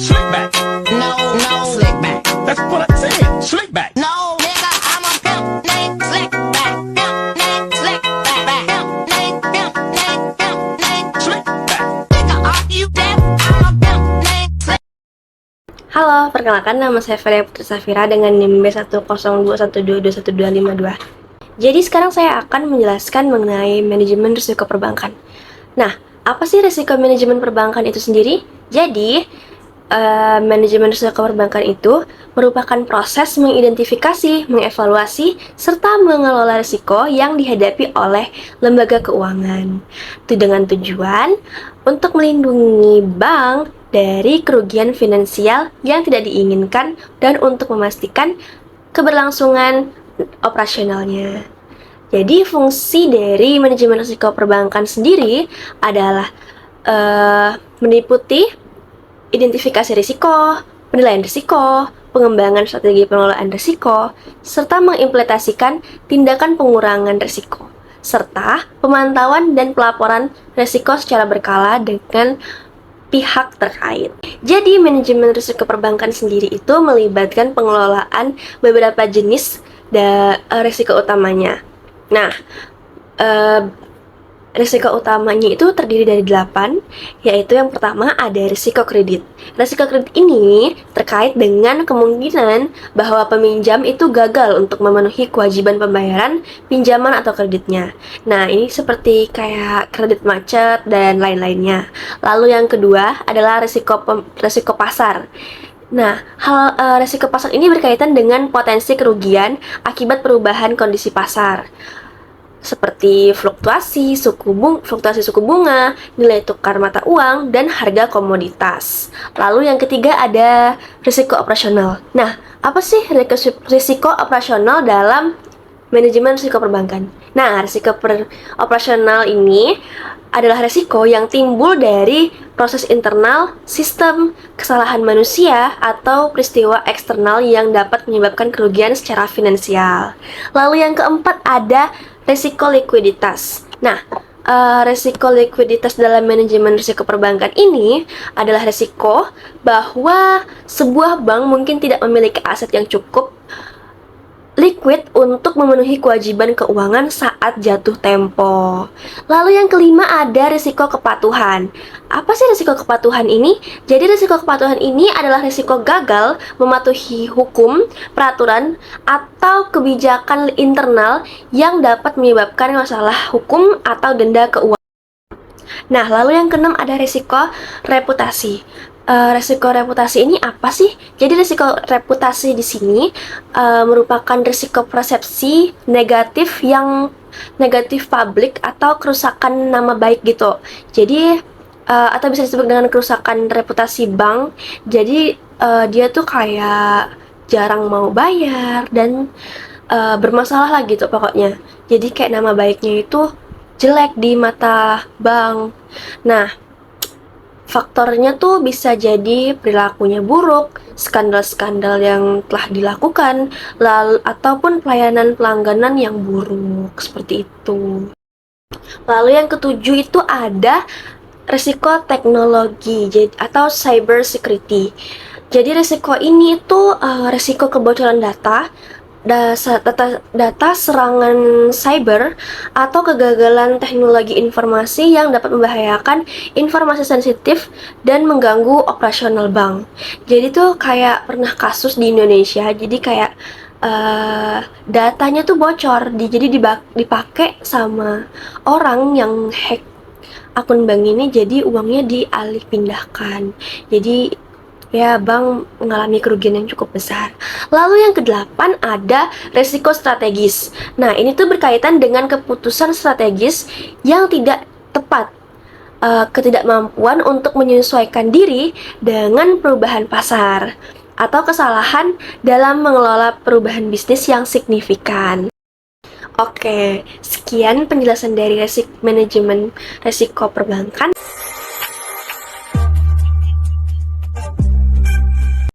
Slick back. No, no, slick back. That's what I said. Slick back. No, nigga, I'm a pimp named Slick back. Pimp named Slick back. Pimp named, pimp named, pimp named Slick back. Nigga, are you deaf? I'm a pimp named Slick. Halo, perkenalkan nama saya Felia Putri Safira dengan NIM B10212212252. Jadi sekarang saya akan menjelaskan mengenai manajemen risiko perbankan. Nah, apa sih risiko manajemen perbankan itu sendiri? Jadi, manajemen risiko perbankan itu merupakan proses mengidentifikasi, mengevaluasi, serta mengelola risiko yang dihadapi oleh lembaga keuangan. Itu dengan tujuan untuk melindungi bank dari kerugian finansial yang tidak diinginkan dan untuk memastikan keberlangsungan operasionalnya. Jadi fungsi dari manajemen risiko perbankan sendiri adalah meliputi identifikasi risiko, penilaian risiko, pengembangan strategi pengelolaan risiko, serta mengimplementasikan tindakan pengurangan risiko, serta pemantauan dan pelaporan risiko secara berkala dengan pihak terkait. Jadi manajemen risiko perbankan sendiri itu melibatkan pengelolaan beberapa jenis risiko utamanya. Nah, risiko utamanya itu terdiri dari 8, yaitu yang pertama ada risiko kredit. Risiko kredit ini terkait dengan kemungkinan bahwa peminjam itu gagal untuk memenuhi kewajiban pembayaran pinjaman atau kreditnya. Nah, ini seperti kayak kredit macet dan lain-lainnya. Lalu yang kedua adalah risiko pasar. Nah, risiko pasar ini berkaitan dengan potensi kerugian akibat perubahan kondisi pasar, seperti fluktuasi suku bunga, nilai tukar mata uang, dan harga komoditas. Lalu yang ketiga ada risiko operasional. Nah, apa sih risiko operasional dalam manajemen risiko perbankan? Nah, risiko operasional ini adalah risiko yang timbul dari proses internal, sistem, kesalahan manusia, atau peristiwa eksternal yang dapat menyebabkan kerugian secara finansial. Lalu yang keempat ada risiko likuiditas. Nah, risiko likuiditas dalam manajemen risiko perbankan ini adalah risiko bahwa sebuah bank mungkin tidak memiliki aset yang cukup liquid untuk memenuhi kewajiban keuangan saat jatuh tempo. Lalu yang kelima ada risiko kepatuhan. Apa sih risiko kepatuhan ini? Jadi risiko kepatuhan ini adalah risiko gagal mematuhi hukum, peraturan, atau kebijakan internal yang dapat menyebabkan masalah hukum atau denda keuangan. Nah, lalu yang keenam ada risiko reputasi. Risiko reputasi ini apa sih? Jadi risiko reputasi di sini merupakan risiko persepsi negatif yang negatif publik atau kerusakan nama baik gitu. Jadi atau bisa disebut dengan kerusakan reputasi bank. Jadi dia tuh kayak jarang mau bayar dan bermasalah lah gitu pokoknya. Jadi kayak nama baiknya itu jelek di mata bank. Nah, faktornya tuh bisa jadi perilakunya buruk, skandal-skandal yang telah dilakukan, ataupun pelayanan pelangganan yang buruk, seperti itu. Lalu yang ketujuh itu ada risiko teknologi atau cyber security. Jadi risiko ini tuh risiko kebocoran data serangan cyber atau kegagalan teknologi informasi yang dapat membahayakan informasi sensitif dan mengganggu operasional bank. Jadi tuh kayak pernah kasus di Indonesia, jadi kayak datanya tuh bocor, jadi dipakai sama orang yang hack akun bank ini, jadi uangnya dialih pindahkan. Jadi ya, bank mengalami kerugian yang cukup besar. Lalu yang kedelapan ada risiko strategis. Nah, ini tuh berkaitan dengan keputusan strategis yang tidak tepat, ketidakmampuan untuk menyesuaikan diri dengan perubahan pasar, atau kesalahan dalam mengelola perubahan bisnis yang signifikan. Oke, sekian penjelasan dari manajemen risiko perbankan.